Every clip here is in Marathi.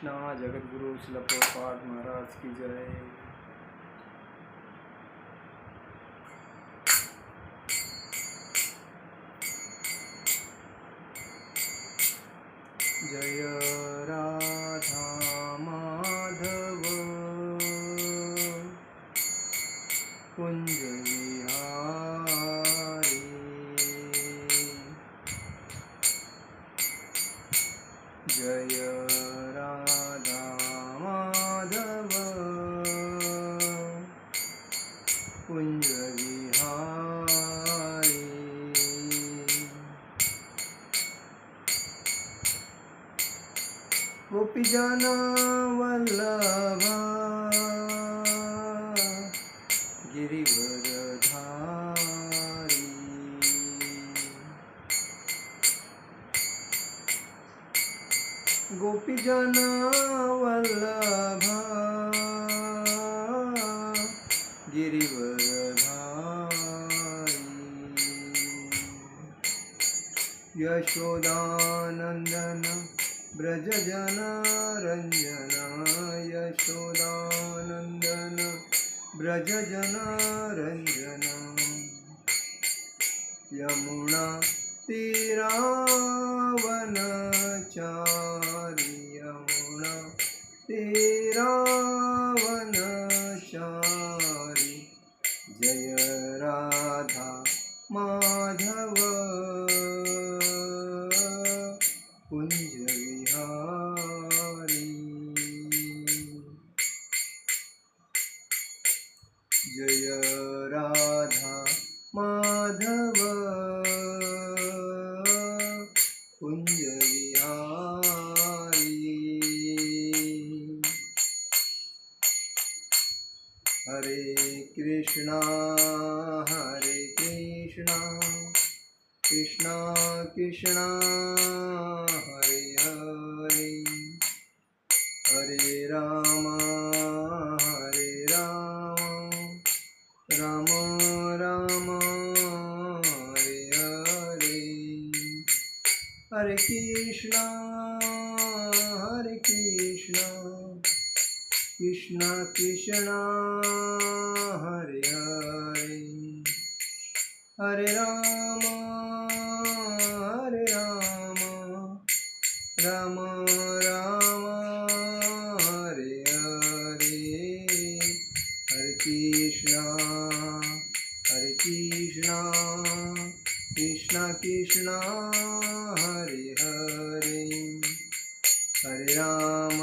कृष्णा। जगत गुरु श्रील प्रभुपाद महाराज की जय। जय राधा माधव कुंज विहारी। जय राधा माधव कुंज विहारी। गोपीजन वल्लभा गिरिवरधारी। गोपीजन वल्लभा गिरिवरधारी। यशोदानंदन ब्रजजन रंजन। यशोदानंदन ब्रजजन रंजन। यमुना तीरावनचारी। यमुना तीरावनचारी। जय राधा माधव कुंज विहारी। जय राधा माधव कुंज विहारी। हरे कृष्णा कृष्णा कृष्णा हरे हरे। हरे राम राम राम हरे हरे। हरे कृष्णा कृष्णा कृष्णा हरे हरे। हरे राम राम राम हरे हरे। हरे कृष्णा कृष्णा कृष्णा हरे हरे। हरे राम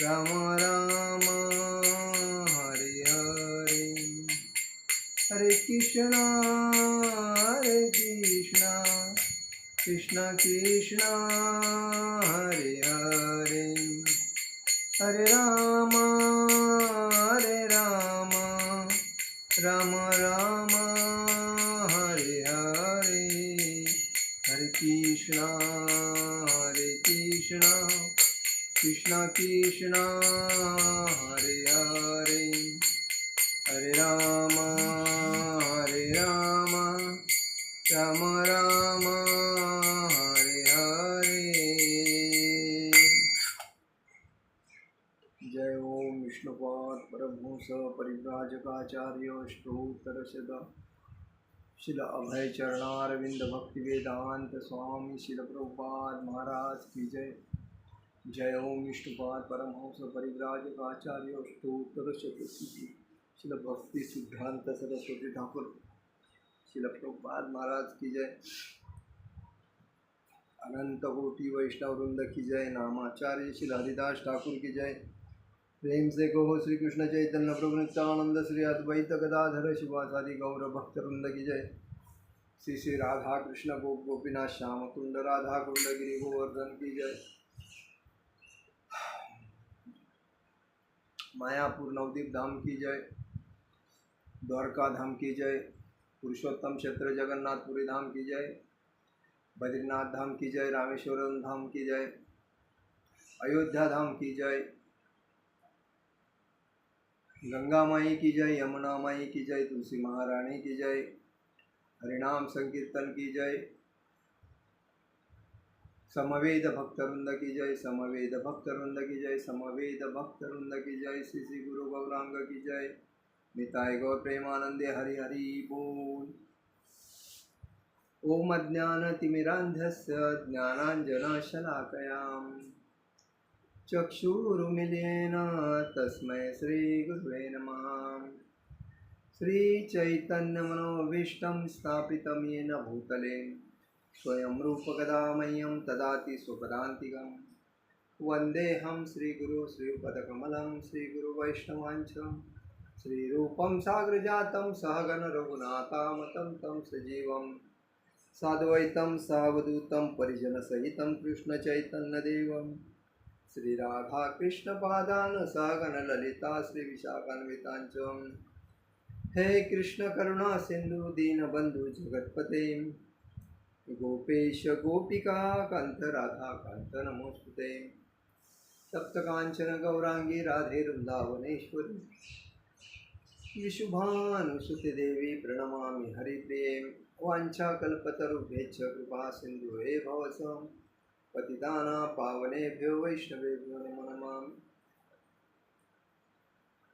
राम राम हरे हरे। हरे कृष्णा कृष्णा कृष्णा हरे हरे। हरे राम राम राम हरे हरे। हरे कृष्णा कृष्णा कृष्णा हरे हरे। हरे राम राम राम हरे हरे। जय ओम विष्णुपाद परमहंस परिव्राजकाचार्य अष्टोत्तर शत शिल अभय चरणारविंद भक्ति वेदांत स्वामी शिल प्रभुपाद महाराज की जय। जय ओम विष्णुपाद परमहंस परिव्राजकाचार्य अष्टोत्तर शत शिल भक्ति सिद्धांत सरस्वती ठाकुर शिल प्रभुपाद महाराज की जय। अनंत कोटि वैष्णव वृंद की जय। नामाचार्य श्री हरिदास ठाकुर की जय। प्रेम से कहो श्री कृष्ण चैतन्य प्रभु नित्यानंद श्री अद्वैत गदाधर शिवासादि गौर भक्त वृंद की जय। श्री श्री राधा कृष्ण गोपीनाथ श्याम कुंड राधा कुंड गिरि गोवर्धन की जय। मायापुर नवदीप धाम की जय। द्वारका धाम की जय। पुरुषोत्तम क्षेत्र जगन्नाथपुरी धाम की जय। बद्रीनाथ धाम की जय। रामेश्वरम धाम की जय। अयोध्या धाम की जय। गंगा माई की जय। यमुना माई की जय। तुलसी महारानी की जय। हरिनाम संकीर्तन की जय। समवेद भक्तवृंद की जय, समवेद भक्तवृंद की जय, समवेद भक्तवृंद की जय। श्री श्री गुरु गौरांग की जय। निताय गौर प्रेमानंदे हरि हरि बोल। ओम अज्ञानतिमिरान्धस्य ज्ञानाञ्जनशलाकयां चक्षुरुन्मीलितेन तस्मै श्रीगुरुवे नमः। श्रीचैतन्यमनोभीष्टं स्थापितं येन भूतले स्वयं रूपकदा मह्यं ददाति स्वपदान्तिकं। वन्देऽहं श्रीगुरु श्रीयुतपदकमलं श्रीगुरुवैष्णवांच श्रीरूपं साग्रजातं सहगण रघुनाथामतं तं सजीवं साद्वैतं सावधूतं परिजनसहितं कृष्णचैतन्यदेवं श्रीराधाकृष्णपादान् सहगण ललिता श्रीविशाखान्वितांच। हे कृष्ण करुणा सिंधु दीनबंधु जगत्पते गोपेश गोपिका कांत राधा कांत नमोस्तुते। सप्तकांचन गौरांगी राधे वृंदावनेश्वरी विशुभानुसुते देवी प्रणमामि हरिप्रिये। वाञ्छाकल्पतरुभ्यश्च कृपा सिन्धुभ्यो भवः पतितानां पावनेभ्यो वैष्णवेभ्यो नमो नमः।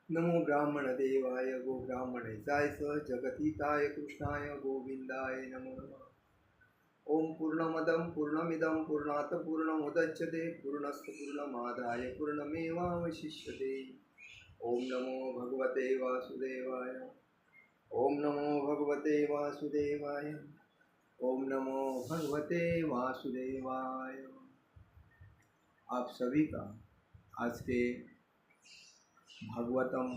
नमो ब्राह्मणदेवाय गो ब्राह्मणेताय स जगतीताय कृष्णाय गोविंदाय नमो नमः। ओम पूर्णमदं पूर्णमिदं पूर्णात् पूर्णमुदच्यते पूर्णस्य पूर्णमादाय पूर्णमेवावशिष्यते। ओम नमो भगवते वासुदेवाय। ओम नमो भगवते वासुदेवाय। ओम नमो भगवते वासुदेवाय। आप सभी का आज के भागवतम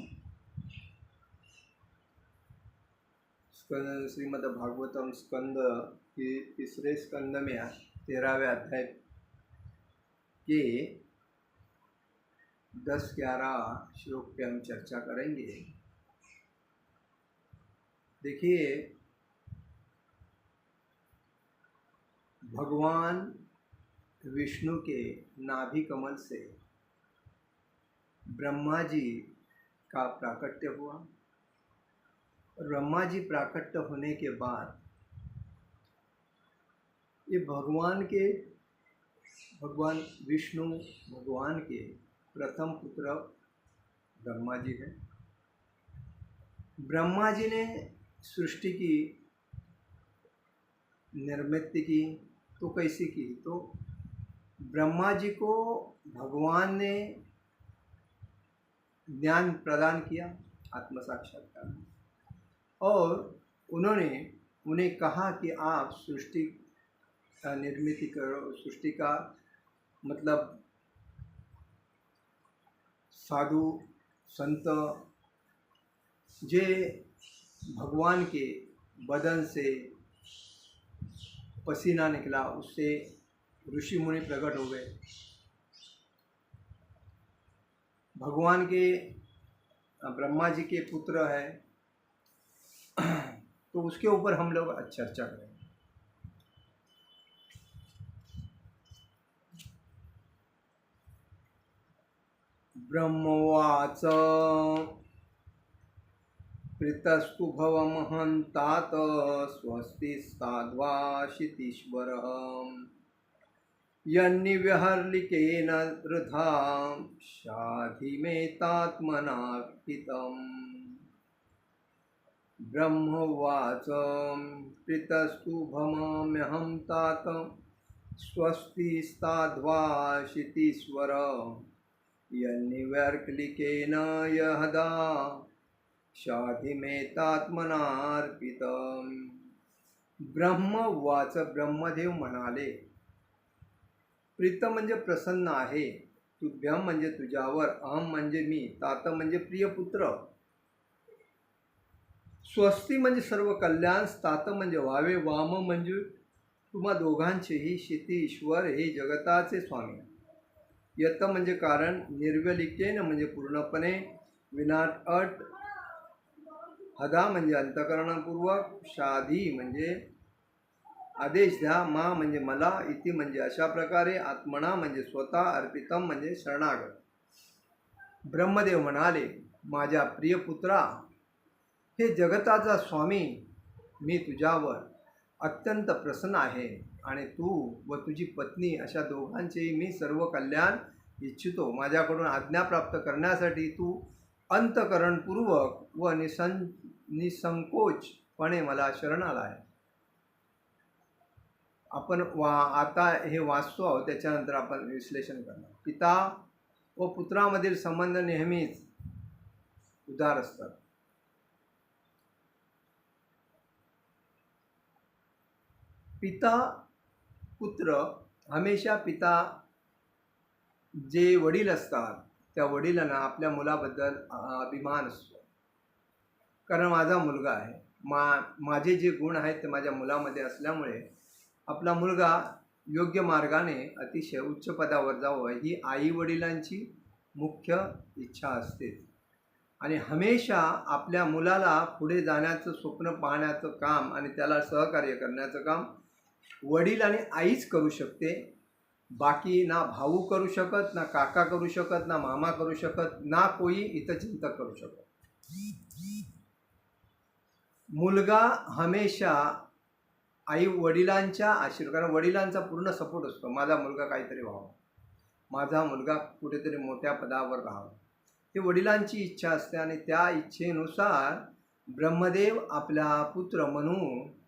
श्रीमद् भागवतम स्कंद के तीसरे स्कंद में 13वें अध्याय के 10-11 श्लोक पे हम चर्चा करेंगे। देखिए, भगवान विष्णु के नाभि कमल से ब्रह्मा जी का प्राकट्य हुआ और ब्रह्मा जी प्राकट्य होने के बाद ये भगवान विष्णु भगवान के प्रथम पुत्र ब्रह्मा जी हैं। ब्रह्मा जी ने सृष्टि की, निर्मित की, तो कैसी की? तो ब्रह्मा जी को भगवान ने ज्ञान प्रदान किया, आत्म साक्षात्कार, और उन्होंने उन्हें कहा कि आप सृष्टि का निर्मित करो। सृष्टि का मतलब साधु संत जे भगवान के बदन से पसीना निकला, उससे ऋषि मुनि प्रकट हो गए। भगवान के ब्रह्मा जी के पुत्र है, तो उसके ऊपर हम लोग चर्चा करेंगे। ब्रह्मोवाच प्रीतस्तु भवमहन्तात स्वस्तिस्ताद्वाशितीश्वरः यन्निव्यहर्लिकेन वृथा शाधिमेतात्मनार्पितम्। ब्रह्मोवाच प्रीतस्तु भवाम्यहं तात स्वस्तिस्ताद्वाशितीश्वरः यन्निव्यहर्लिकेन यहदा शाधिमेतात्मनार्पितम्। ब्रह्मवाच, ब्रह्मदेव म्हणाले, प्रीत म्हणजे प्रसन्न आहे, तुभ्यम म्हणजे तुझ्यावर, अहम म्हणजे मी, तात म्हणजे प्रिय पुत्र, स्वस्ती म्हणजे सर्व कल्याण, तात म्हणजे व्हावे, वाम म्हणजे तुम्हा दोघांचेही, शिती ईश्वर हे जगताचे स्वामी, यत म्हणजे कारण, निर्व्यलिकेन म्हणजे पूर्णपणे, विनाट अट, हदा म्हणजे अंतकरणपूर्वक, शाधी म्हणजे आदेश द्या, मा म्हणजे मला, इति म्हणजे अशा प्रकारे, आत्मना म्हणजे स्वतः, अर्पितम म्हणजे शरणागत। ब्रह्मदेव म्हणाले, माझ्या प्रिय पुत्रा, हे जगताचा स्वामी, मी तुझ्यावर अत्यंत प्रसन्न आहे आणि तू व तुझी पत्नी अशा दोघांचेही मी सर्व कल्याण इच्छितो. माझ्याकडून आज्ञा प्राप्त करण्यासाठी तू अंतःकरणपूर्वक व निसंकोचपणे मला शरणाला आहे. आपण आता हे वाचतो आहोत, त्याच्यानंतर आपण विश्लेषण करणार. पिता व पुत्रामधील संबंध नेहमीच उदार असतात. पिता पुत्र हमेशा पिता जे वडील असतात त्या वडिलांना आपल्या मुलाबद्दल अभिमान असतो. कारण माझा मुलगा आहे, माझे जे गुण आहेत ते माझ्या मुलामध्ये असल्यामुळे आपला मुलगा योग्य मार्गाने अतिशय उच्च पदावर जावं ही आई वडिलांची मुख्य इच्छा असते. आणि हमेशा आपल्या मुलाला पुढे जाण्याचं स्वप्न पाहण्याचं काम आणि त्याला सहकार्य करण्याचं काम वडील आणि आईच करू शकते. बाकी ना भाऊ करू शकत, ना काका करू शकत, ना मामा करू शकत, ना कोई हितचिंतक करू शकत. मुलगा हमेशा आई वडिलांच्या आशीर्वाद, कारण वडिलांचा पूर्ण सपोर्ट असतो. माझा मुलगा काहीतरी व्हावा, माझा मुलगा कुठेतरी मोठ्या पदावर राहावा, हे वडिलांची इच्छा असते. आणि त्या इच्छेनुसार ब्रह्मदेव आपला पुत्र मनू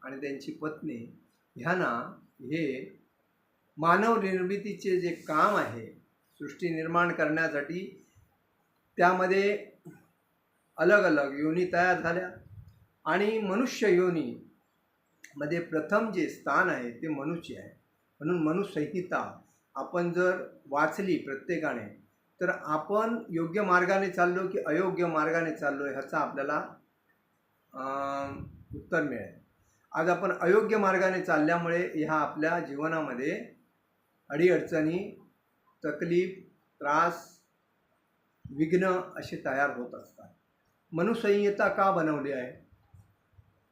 आणि त्यांची पत्नी ह्यांना हे मानव निर्मितीचे जे काम आहे सृष्टी निर्माण करण्यासाठी, त्यामध्ये अलग अलग योनी तयार झाल्या. आणि मनुष्य योनी मध्ये प्रथम जे स्थान आहे ते मनुचे आहे. म्हणून मनुसंहिता आपण जर वाचली प्रत्येकाने तर आपण योग्य मार्गाने चाललो की अयोग्य मार्गाने चाललो ह्याचा आपल्याला उत्तर मिळेल. आज आपण अयोग्य मार्गाने चालल्यामुळे ह्या आपल्या जीवनामध्ये अडीअडचणी, तकलीफ, त्रास, विघ्न असे तयार होत असतात. मनुसंहिता का बनवली आहे?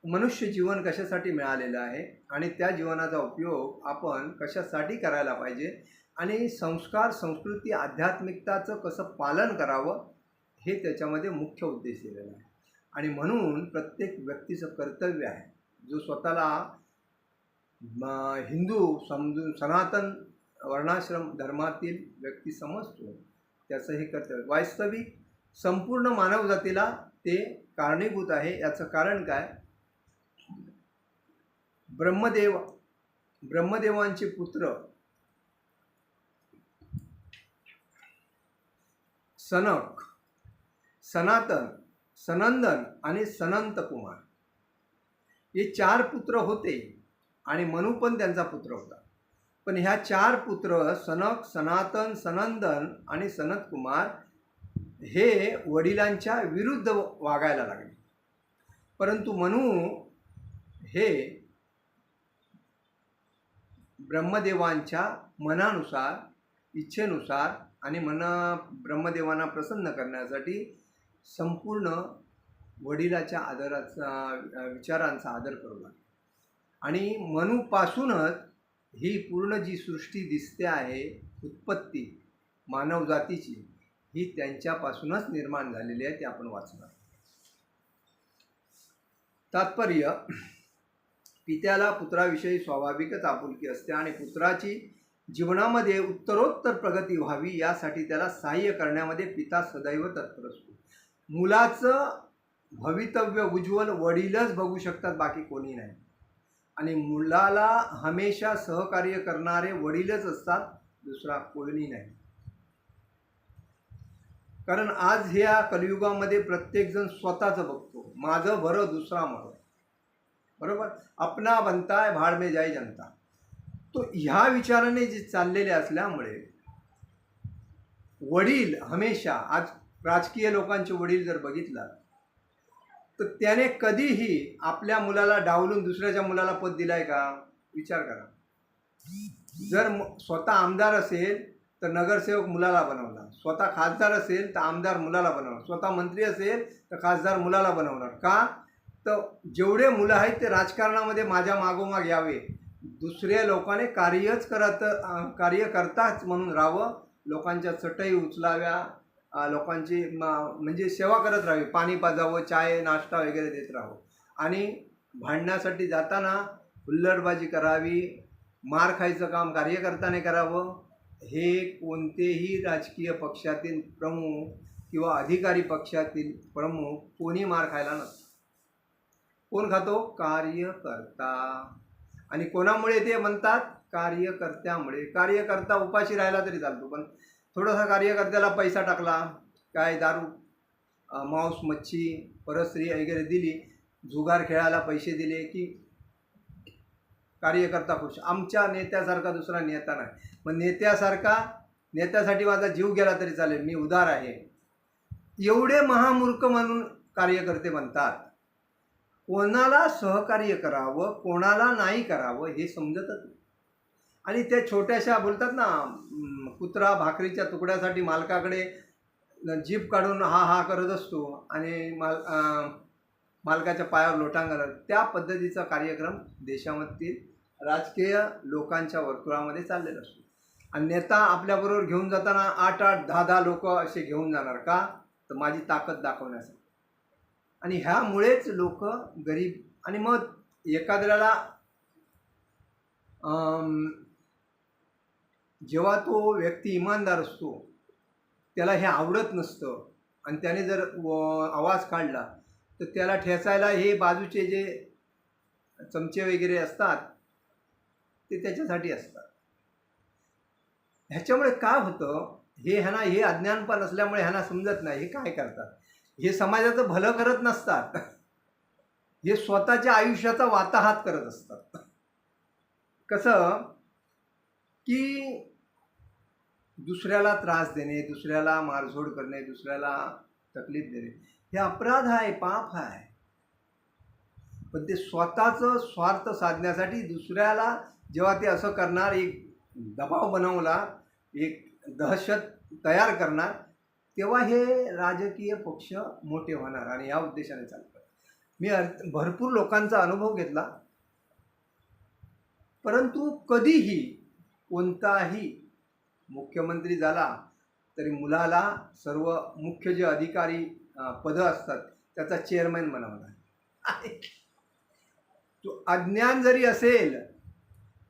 मनुष्य जीवन कशासाठी मिळालेलं आहे आणि त्या जीवनाचा उपयोग आपण कशासाठी करायला पाहिजे आणि संस्कार, संस्कृती, आध्यात्मिकताचं कसं पालन करावं हे त्याच्यामध्ये मुख्य उद्देश दिलेला आहे. आणि म्हणून प्रत्येक व्यक्तीचं कर्तव्य आहे, जो स्वतःला हिंदू समजून सनातन वर्णाश्रम धर्मातील व्यक्ती समजतो, त्याचं हे कर्तव्य वास्तविक संपूर्ण मानवजातीला ते कारणीभूत आहे. याचं कारण काय? ब्रह्मदेवांचे पुत्र सनक, सनातन, सनंदन आणि सनंत कुमार हे 4 पुत्र होते आणि मनू पण त्यांचा पुत्र होता. पण ह्या 4 पुत्र सनक, सनातन, सनंदन आणि सनत कुमार हे वडिलांच्या विरुद्ध वागायला लागले. परंतु मनू हे ब्रह्मदेवांच्या मनानुसार, इच्छेनुसार आणि ब्रह्मदेवांना प्रसन्न करण्यासाठी संपूर्ण वडिलाच्या आदराचा, विचारांचा आदर करू लागले. आणि मनूपासूनच ही पूर्ण जी सृष्टी दिसते आहे, उत्पत्ती मानवजातीची, ही त्यांच्यापासूनच निर्माण झालेली आहे. ते आपण वाचणार. तात्पर्य: पित्याला पुत्राविषयी स्वाभाविकच आपुलकी असते आणि पुत्राची जीवनामध्ये उत्तरोत्तर प्रगती व्हावी यासाठी त्याला सहाय्य करण्यामध्ये पिता सदैव तत्पर असतो. मुलाचं भवितव्य उज्ज्वल वडीलच बघू शकतात, बाकी कोणी नाही. आणि मुलाला हमेशा सहकार्य करणारे वडीलच असतात, दुसरा कोणी नाही. कारण आज ह्या कलियुगामध्ये प्रत्येकजण स्वतःचं बघतो, माझं बरं दुसरा मरो, बरोबर. अपना बनता है भाड में जाई जनता. तो ह्या विचाराने जे चाललेले असल्यामुळे वडील हमेशा, आज राजकीय लोकांचे वडील जर बघितला तर त्याने कधीही आपल्या मुलाला डावलून दुसऱ्याच्या मुलाला पद दिलाय का? विचार करा. जर स्वतः आमदार असेल तर नगरसेवक मुलाला बनवणार, स्वतः खासदार असेल तर आमदार मुलाला बनवणार, स्वतः मंत्री असेल तर खासदार मुलाला बनवणार. का? तर जेवढे मुलं आहेत ते राजकारणामध्ये माझ्या मागोमाग यावे, दुसऱ्या लोकांनी कार्य करताच म्हणून राहावं, लोकांच्या चटई उचलाव्या, लोकांची म्हणजे सेवा करत राहावी, पाणी पाजावं, चाय नाश्ता वगैरे देत राहावं. आणि भांडण्यासाठी जाताना हुल्लडबाजी करावी, मार खायचं काम कार्यकर्त्याने करावं, हे कोणतेही राजकीय पक्षातील प्रमुख किंवा अधिकारी पक्षातील प्रमुख कोणी मार खायला नसतं. कोण खातो? कार्यकर्ता. आणि कोणामुळे ते म्हणतात? कार्यकर्त्यामुळे. कार्यकर्ता उपाशी राहिला तरी चालतो, पण थोडासा कार्यकर्त्याला पैसा टाकला, काय दारू मांस मच्छी परस्त्री वगैरे दिली, जुगार खेळायला पैसे दिले की कार्यकर्ता खुश. आमच्या नेत्यासारखा दुसरा नेता नाही. मग नेत्यासाठी माझा जीव गेला तरी चालेल, मी उदार आहे, एवढे महामूर्ख म्हणून कार्यकर्ते म्हणतात. कोणाला सहकार्य करावं, कोणाला नाही करावं हे समजतच नाही. आणि त्या छोट्याशा बोलतात ना, कुत्रा भाकरीच्या तुकड्यासाठी मालकाकडे जीभ काढून हा हा करत असतो आणि मालकाच्या पायावर लोटांगण, त्या पद्धतीचा कार्यक्रम देशामधील राजकीय लोकांच्या वर्तुळामध्ये चाललेला असतो. आणि नेता आपल्याबरोबर घेऊन जाताना 8-8, 10-10 लोक असे घेऊन जाणार का? तर माझी ताकद दाखवण्यासाठी. आणि ह्यामुळेच लोक गरीब. आणि मग एखाद्याला जेव्हा तो व्यक्ती इमानदार असतो त्याला हे आवडत नसतं आणि त्याने जर आवाज काढला तर त्याला ठेचायला हे बाजूचे जे चमचे वगैरे असतात ते त्याच्यासाठी असतात. ह्याच्यामुळे काय होतं, हे अज्ञानपण असल्यामुळे ह्यांना समजत नाही हे काय करतात. हे समाजाचं भलं करत नसतात, हे स्वतःच्या आयुष्याचा वाताहात करत असतात. कसं की दुसऱ्याला त्रास देणे, दुसऱ्याला मारझोड करणे, दुसऱ्याला तकलीफ देणे हे अपराध आहे, पाप आहे. पण ते स्वतःचं स्वार्थ साधण्यासाठी दुसऱ्याला जेव्हा ते असं करणार, एक दबाव बनवला, एक दहशत तयार करणार, तेव्हा हे राजकीय पक्ष मोठे होणार आणि या उद्देशाने चालतात. मी भरपूर लोकांचा अनुभव घेतला, परंतु कधीही कोणताही मुख्यमंत्री झाला तरी मुलाला सर्व मुख्य जे अधिकारी पदं असतात त्याचा चेअरमॅन बनवणार. तो अज्ञान जरी असेल,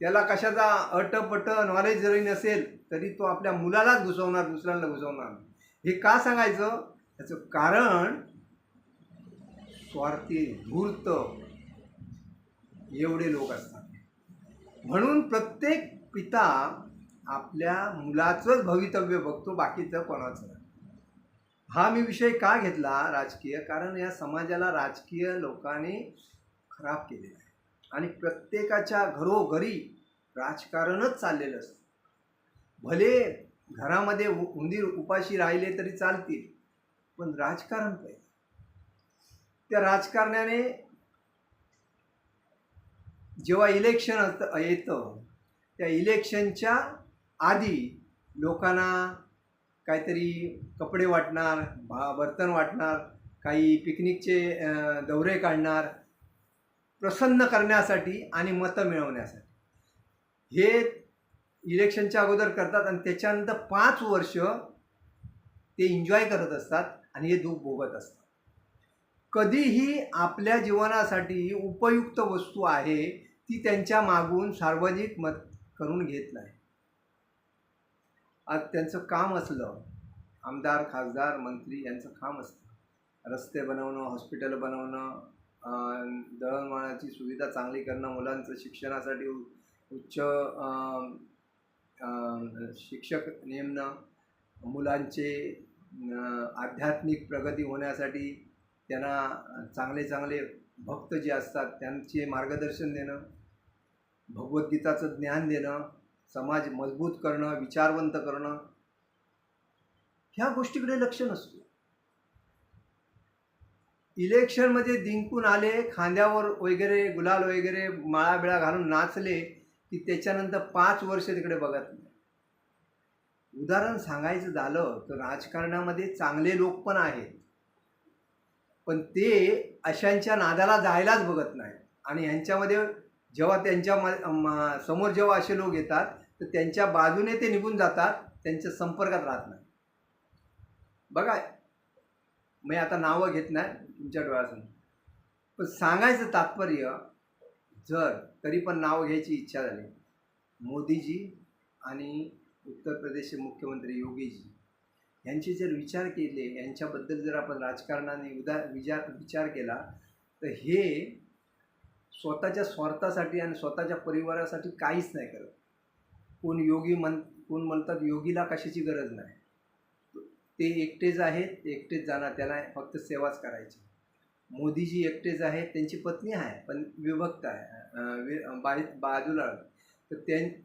त्याला कशाचा अटपट नॉलेज जरी नसेल तरी तो आपल्या मुलालाच घुसवणार, दुसऱ्यांना घुसवणार. हे का सांगायचं? त्याचं कारण स्वार्थी, धूर्त एवढे लोक असतात. म्हणून प्रत्येक पिता आपल्या मुलाचंच भवितव्य बघतो, बाकीचं कोणाचं. हा मी विषय का घेतला राजकीय? कारण या समाजाला राजकीय लोकांनी खराब केलेलं आहे आणि प्रत्येकाच्या घरोघरी राजकारणच चाललेलं असतं. भले घरामध्ये उंदीर उपाशी राहिले तरी चालतील, पण राजकारण पाहिजे. त्या राजकारणाने जेव्हा इलेक्शन येतं त्या इलेक्शनच्या आधी लोकांना काहीतरी कपडे वाटणार, बर्तन वाटणार, काही पिकनिकचे दौरे काढणार, प्रसन्न करण्यासाठी आणि मतं मिळवण्यासाठी. हे इलेक्शनच्या अगोदर करतात आणि त्याच्यानंतर 5 वर्ष ते एन्जॉय करत असतात आणि हे दुःख भोगत असतात. कधीही आपल्या जीवनासाठी उपयुक्त वस्तू आहे ती त्यांच्या मागून सार्वजनिक मत करून घेत नाही. आज त्यांचं काम असलं, आमदार, खासदार, मंत्री यांचं काम असतं रस्ते बनवणं, हॉस्पिटल बनवणं, दळणवळणाची सुविधा चांगली करणं, मुलांचं शिक्षणासाठी उच्च शिक्षक नेमणं, मुलांचे आध्यात्मिक प्रगती होण्यासाठी त्यांना चांगले भक्त जे असतात त्यांचे मार्गदर्शन देणं, भगवद्गीताचं ज्ञान देणं, समाज मजबूत करणं, विचारवंत करणं, ह्या गोष्टीकडे लक्ष नसतं. इलेक्शनमध्ये जिंकून आले, खांद्यावर वगैरे गुलाल वगैरे माळाबिळा घालून नाचले की त्याच्यानंतर 5 वर्ष तिकडे बघत नाही. उदाहरण सांगायचं झालं तर राजकारणामध्ये चांगले लोक पण आहेत, पण ते अशांच्या नादाला जायलाच बघत नाही. आणि ह्यांच्यामध्ये जेव्हा त्यांच्या समोर जेव्हा असे लोक येतात तर त्यांच्या बाजूने ते निघून जातात, त्यांच्या संपर्कात राहत नाही. बघा, मी आता नावं घेत नाही तुमच्या डोळ्यासमोर, पण सांगायचं तात्पर्य, जर तरी पण नाव घ्यायची इच्छा झाली मोदीजी आणि उत्तर प्रदेशचे मुख्यमंत्री योगीजी यांचे जर विचार केले, यांच्याबद्दल जर आपण राजकारणाने विचार केला, तर हे स्वतःच्या स्वार्थासाठी आणि स्वतःच्या परिवारासाठी काहीच नाही करत. कोण म्हणतात योगीला कशाची गरज नाही, ते एकटेच आहेत, ते एकटेच जाणार, त्याला फक्त सेवाच करायची. मोदीजी एकटेच आहेत, त्यांची पत्नी आहे पण विभक्त आहे, बाजूला, तर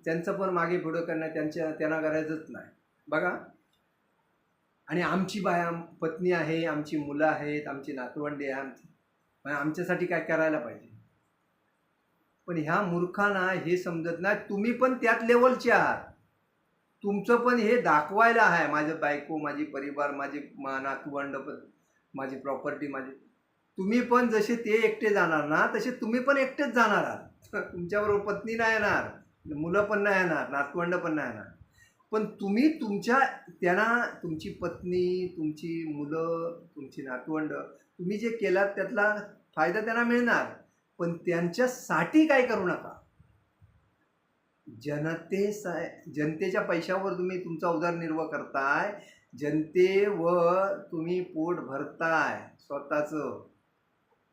त्यांचं पण मागे पुढं करणं त्यांना गरजच नाही बघा. आणि आमची पत्नी आहे, आमची मुलं आहेत, आमची नातवंडे आहे, आमच्यासाठी काय करायला पाहिजे. पण ह्या मूर्खांना हे समजत नाही, तुम्ही पण त्याच लेवलचे आहात. तुमचं पण हे दाखवायला आहे, माझं बायको, माझी परिवार, माझी नातवंड, माझी प्रॉपर्टी, तुम्ही पण जसे ते एकटे जाणार ना, तसे तुम्ही पण एकटेच जाणार आहात. तुमच्याबरोबर पत्नी नाही येणार, मुलं पण नाही येणार, नातवंड पण नाही येणार. पण तुम्ही तुमची पत्नी, तुमची मुलं, तुमची नातवंड, तुम्ही जे केलात त्यातला फायदा त्यांना मिळणार, पण त्यांच्यासाठी काय करू नका. जनतेच्या पैशावर तुम्ही तुमचा उदरनिर्वाह करताय, जनतेवर तुम्ही पोट भरताय स्वतःचं.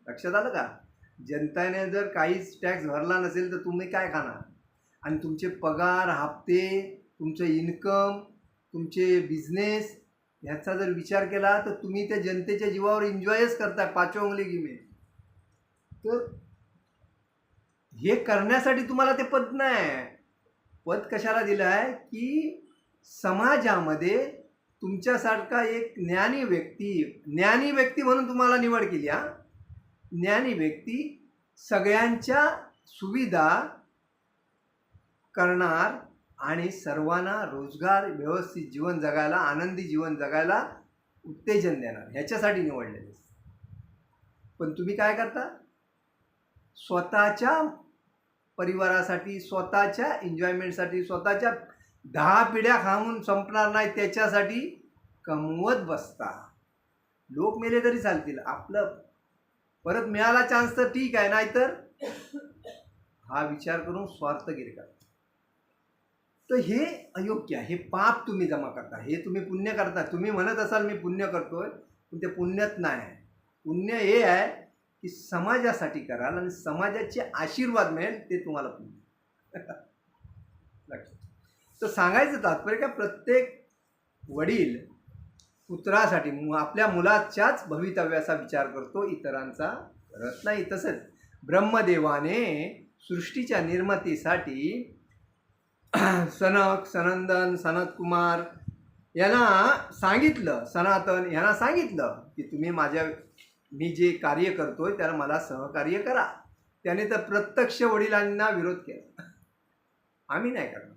लक्षात आलं का? जनतेने जर काहीच टॅक्स भरला नसेल तर तुम्ही काय खाणार? आणि तुमचे पगार, हप्ते, तुमचं इन्कम, तुमचे बिझनेस ह्याचा जर विचार केला तर तुम्ही त्या जनतेच्या जीवावर एन्जॉयच करताय, पाचव्या उंगली गिमे. तर हे करण्यासाठी तुम्हाला ते पद नाही. पद कशाला दिलं आहे की समाजामध्ये तुमच्यासारखा एक ज्ञानी व्यक्ती म्हणून तुम्हाला निवड केली. ज्ञानी व्यक्ती सगळ्यांच्या सुविधा करणार आणि सर्वांना रोजगार, व्यवस्थित जीवन जगायला, आनंदी जीवन जगायला उत्तेजन देणार, ह्याच्यासाठी निवडलेले. पण तुम्ही काय करता? स्वतःच्या परिवारासाठी, स्वतःच्या एन्जॉयमेंटसाठी, स्वतःच्या 10 पिढ्या खाऊन संपणार नाही त्याच्यासाठी कमवत बसता. लोक मेले तरी चालतील, आपलं परत मिळाला चान्स तर ठीक आहे, नाहीतर हा विचार करून स्वार्थगिरी करता. तर हे अयोग्य आहे. हे पाप तुम्ही जमा करता, हे तुम्ही पुण्य करता. तुम्ही म्हणत असाल मी पुण्य करतोय, पण ते पुण्यात नाही आहे. पुण्य हे आहे की समाजासाठी कराल आणि समाजाचे आशीर्वाद मिळेल, ते तुम्हाला पुण्य. लक्षात. तर सांगायचं तात्पर्य का प्रत्येक वडील पुत्रासाठी, आपल्या मुलाच्याच भवितव्याचा विचार करतो, इतरांचा करत नाही. तसंच ब्रह्मदेवाने सृष्टीच्या निर्मितीसाठी सनक, सनंदन, सनतकुमार यांना सांगितलं, सनातन यांना सांगितलं की तुम्ही मी जे कार्य करतोय त्याला मला सहकार्य करा. त्याने तर प्रत्यक्ष वडिलांना विरोध केला, आम्ही नाही करणार.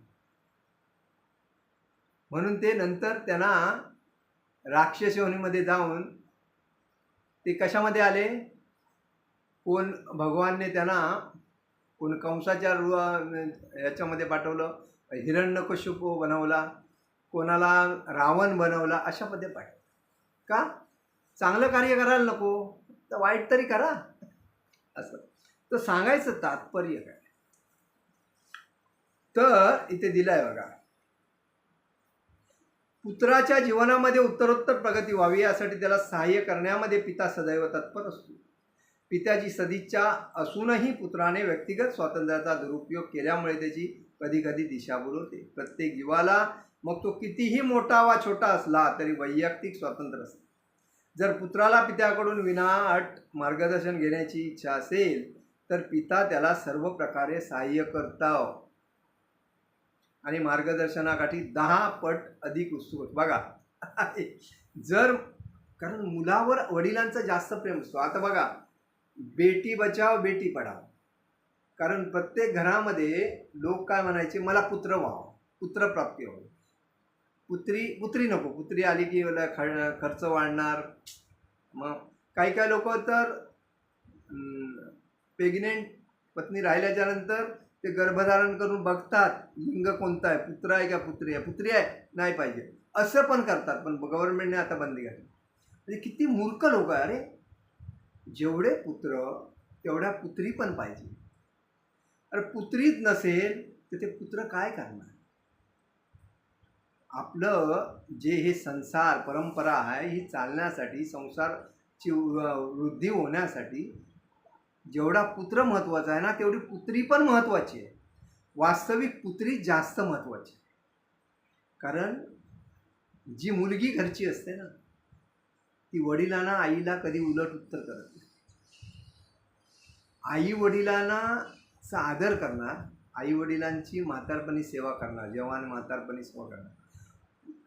म्हणून ते नंतर त्यांना राक्षस योनीमध्ये जाऊन ते कशामध्ये आले? कोण भगवानने त्यांना कोण कंसाच्या याच्यामध्ये पाठवलं, हिरण्यकशिपू बनवला, कोणाला रावण बनवला, अशा मध्ये पाठवलं. का? चांगलं कार्य करायला नको तर वाईट तरी करा, असं. तर सांगायचं तात्पर्य काय? तर इथे दिलंय बघा, पुत्राच्या जीवनामध्ये उत्तरोत्तर प्रगती व्हावी यासाठी त्याला सहाय्य करण्यामध्ये पिता सदैव तत्पर असतो. पित्याची सदिच्छा असूनही पुत्राने व्यक्तिगत स्वातंत्र्याचा दुरुपयोग केल्यामुळे त्याची कधी कधी दिशाभूल होते. प्रत्येक जीवाला, मग तो कितीही मोठा वा छोटा असला तरी वैयक्तिक स्वातंत्र्य असते. जर पुत्राला पित्याकडून विनाअट मार्गदर्शन घेण्याची इच्छा असेल तर पिता त्याला सर्व प्रकारे सहाय्य करतो आणि मार्गदर्शनासाठी 10 पट अधिक उत्सुक होतो. बघा, कारण मुलावर वडिलांचं जास्त प्रेम असतो. आता बघा, बेटी बचाव बेटी पढाव, कारण प्रत्येक घरामध्ये लोक काय म्हणायचे, मला पुत्र व्हावं, पुत्रप्राप्ती व्हावी. पुत्री नको, पुत्री आली की खर्च वाढणार. मग काही लोक तर प्रेग्नेंट पत्नी राहिल्याच्या नंतर ते गर्भधारण करून बघतात लिंग कोणतं आहे, पुत्र आहे का पुत्री आहे, पुत्री आहे नाही पाहिजे, असं पण करतात. पण गव्हर्नमेंटने आता बंदी घातली. म्हणजे किती मूर्ख लोक आहे. अरे जेवढे पुत्र तेवढ्या पुत्री पण पाहिजे. अरे पुत्रीच नसेल तर ते पुत्र काय करणार? आपलं जे हे संसार परंपरा आहे ही चालण्यासाठी, संसारची वृद्धी होण्यासाठी जेवढा पुत्र महत्त्वाचा आहे ना, तेवढी पुत्री पण महत्त्वाची आहे. वास्तविक पुत्री जास्त महत्त्वाची. कारण जी मुलगी घरची असते ना, ती वडिलांना, आईला कधी उलट उत्तर करत नाही. आई वडिलांचा आदर करणार, आई वडिलांची म्हातारपणी सेवा करणार, जवान म्हातारपणी सेवा करणार.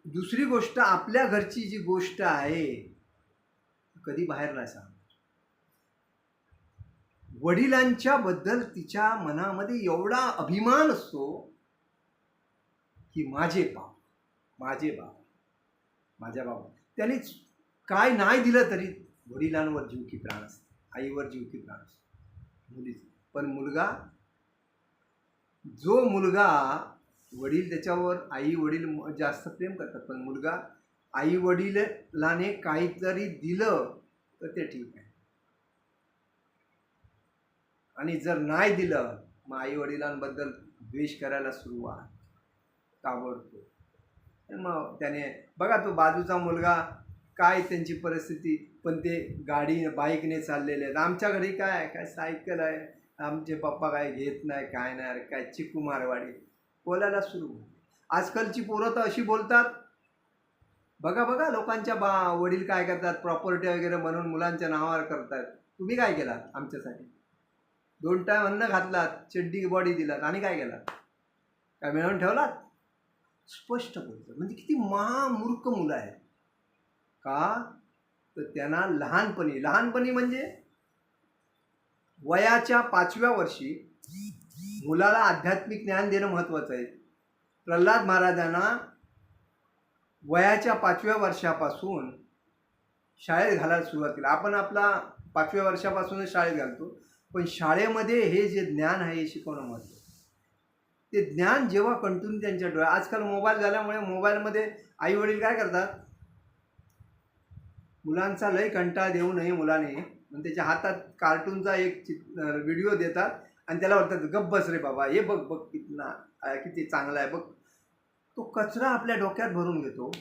दुसरी गोष्ट, आपल्या घरची जी गोष्ट आहे कधी बाहेर नाही सांगणार. वडिलांच्या बद्दल तिच्या मनामध्ये एवढा अभिमान असतो की माझे बाप, माझ्या बाबा, त्यांनी काय नाही दिलं तरी वडिलांवर जीव की प्राण असते, आईवर जीव की प्राण असते मुलीचं. पण मुलगा, जो मुलगा, वडील त्याच्यावर, आई वडील जास्त प्रेम करतात, पण मुलगा आई वडिलाने काहीतरी दिलं तर ते ठीक आहे, आणि जर नाही दिलं मग आई वडिलांबद्दल द्वेष करायला सुरुवात ताबडतोब. मग त्याने बघा, तो बाजूचा मुलगा, काय त्यांची परिस्थिती, पण ते गाडी बाईकने चाललेले आहेत. आमच्या घरी काय सायकल आहे, आमचे पप्पा काय घेत नाही, काय नाही, अरे काय चिकू मारवाडी बोलायला सुरू. आजकालची पोरं तर अशी बोलतात, बघा लोकांच्या वडील काय करतात, प्रॉपर्टी वगैरे म्हणून मुलांच्या नावावर करतात. तुम्ही काय केलात आमच्यासाठी? 2 टाइम अन्न घातलात, चड्डी बॉडी दिलात, आणि काय केलात? काय मिळवून ठेवलात? स्पष्ट बोलतात. म्हणजे किती महामूर्ख मुलं आहेत. का तर त्यांना लहानपणी म्हणजे वयाच्या 5व्या वर्षी मुलाला आध्यात्मिक ज्ञान देणं महत्त्वाचं आहे. प्रल्हाद महाराजांना वयाच्या 5व्या वर्षापासून शाळेत घालायला सुरुवात केली. आपण आपला 5व्या वर्षापासूनच शाळेत घालतो, पण शाळेमध्ये हे जे ज्ञान आहे हे शिकवणं महत्त्वाचं. ते ज्ञान जेव्हा कंटिन्यू त्यांच्या डोळ्यात, आजकाल मोबाईल झाल्यामुळे मोबाईलमध्ये आई वडील काय करतात, मुलांचा लय कंटाळा देऊ नये मुलाने, मग त्याच्या हातात कार्टूनचा एक व्हिडिओ देतात आणि त्याला म्हणतात गप्प बस रे बाबा, हे बघ किती चांगला आहे बघ. तो कचरा आपल्या डोक्यात भरून घेतो,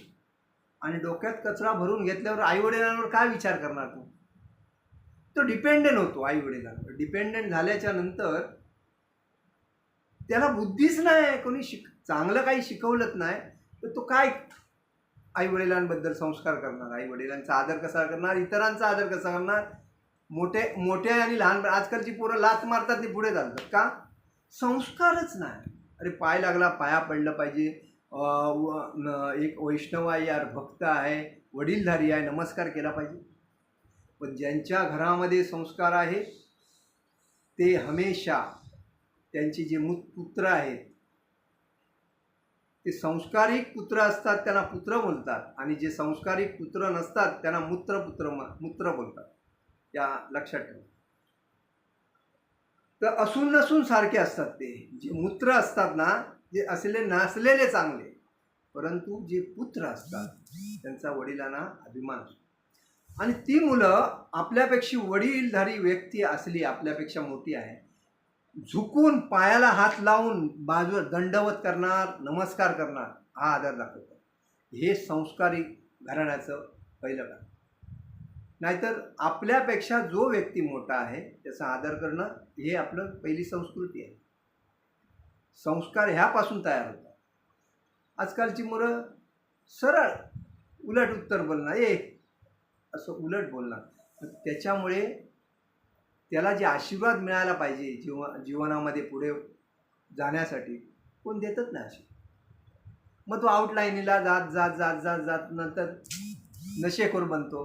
आणि डोक्यात कचरा भरून घेतल्यावर आई वडिलांवर काय विचार करणार तो डिपेंडेंट होतो आई वडिलांवर. डिपेंडेंट झाल्याच्या नंतर त्याला बुद्धीच नाही, कोणी चांगलं काही शिकवलंच नाही, तर तो काय आई वडिलांबद्दल संस्कार करणार, आई वडिलांचा आदर कसा करणार, इतरांचा आदर कसा करणार. मोठे आणि लहान, आजकालची पोरं लाथ मारतात आणि पुढे चालतात. का? संस्कारच नाही. अरे पाय लागला, पाया पडलं पाहिजे, एक वैष्णव आहे यार, भक्त आहे, वडीलधारी आहे, नमस्कार केला पाहिजे. पण ज्यांच्या घरामध्ये संस्कार आहे ते हमेशा त्यांची जे पुत्र आहेत ते संस्कारिक पुत्र असतात, त्यांना पुत्र बोलतात, आणि जे संस्कारिक पुत्र नसतात त्यांना मूत्र बोलतात. या लक्षात ठेवा. तर असून नसून सारखे असतात ते. जे मूत्र असतात ना, जे नसलेले चांगले, परंतु जे पुत्र असतात त्यांचा वडिलांना अभिमान असतो. आणि ती मुलं आपल्यापेक्षा वडीलधारी व्यक्ती असली, आपल्यापेक्षा मोठी आहे, झुकून पायाला हात लावून बाजूला दंडवत करणार, नमस्कार करणार, हा आदर दाखवतात. हे संस्कारिक घराण्याचं पहिलं काम. नाहीतर आपल्यापेक्षा जो व्यक्ती मोठा आहे त्याचा आदर करणं हे आपलं पहिली संस्कृती आहे. संस्कार ह्यापासून तयार होतात. आजकालची मुलं सरळ उलट उत्तर बोलणार, असं उलट बोलणार. त्याच्यामुळे त्याला जे आशीर्वाद मिळायला पाहिजे जीवनामध्ये पुढे जाण्यासाठी कोण देतच नाही आशीर्वाद. मग तो आउटलाईनीला जात नंतर नशेखोर बनतो,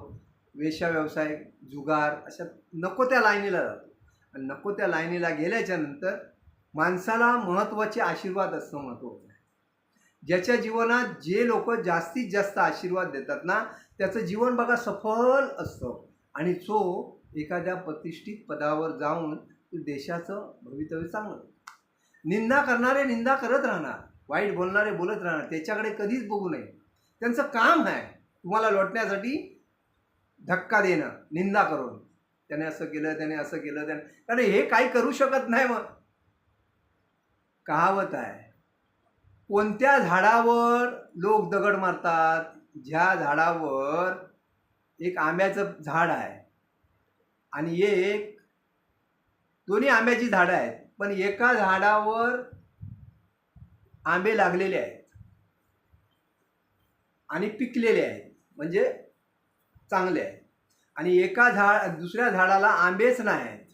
वेश्या व्यवसाय, जुगार, अशा नको त्या लाईनीला जातो. आणि नको त्या लाईनीला गेल्याच्या नंतर माणसाला महत्त्वाचे आशीर्वाद असणं महत्त्वाचं आहे. ज्याच्या जीवनात जे लोक जास्तीत जास्त आशीर्वाद देतात ना, त्याचं जीवन बघा सफल असतं, आणि तो एखाद्या प्रतिष्ठित पदावर जाऊन देशाचं भवितव्य चांगलं. निंदा करणारे निंदा करत राहणार, वाईट बोलणारे बोलत राहणार, त्याच्याकडे कधीच बघू नये. त्यांचं काम आहे तुम्हाला लोटण्यासाठी धक्का देणं, निंदा करून, त्याने असं केलं, त्याने असं केलं, कारण हे काही करू शकत नाही. मग कहावत आहे, कोणत्या झाडावर लोक दगड मारतात? ज्या झाडावर एक आंब्याचं झाड आहे आणि एक दोन्ही आंब्याची झाडं आहेत, पण एका झाडावर आंबे लागलेले आहेत आणि पिकलेले आहेत, म्हणजे चांगले आहेत, आणि दुसऱ्या झाडाला आंबेच नाही आहेत.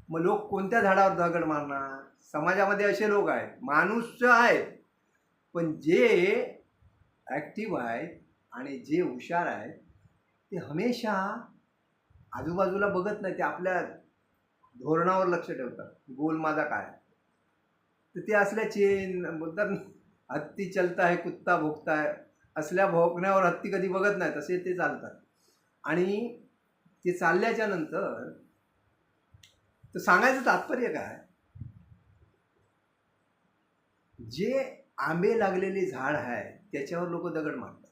मग लोक कोणत्या झाडावर दगड मारणार? समाजामध्ये असे लोक आहेत, माणूस आहेत, पण जे ॲक्टिव्ह आहेत आणि जे हुशार आहेत ते हमेशा आजूबाजूला बघत नाही, ते आपल्या धोरणावर लक्ष ठेवतात. गोल माझा काय, तर ते असल्याचे बोलतात, हत्ती चलता है कुत्ता भोगता है, असल्या भोगण्यावर हत्ती कधी बघत नाही, तसे ते चालतात. आणि ते चालल्याच्या नंतर तर सांगायचं तात्पर्य काय, जे आंबे लागलेले झाड आहे त्याच्यावर लोक दगड मारतात,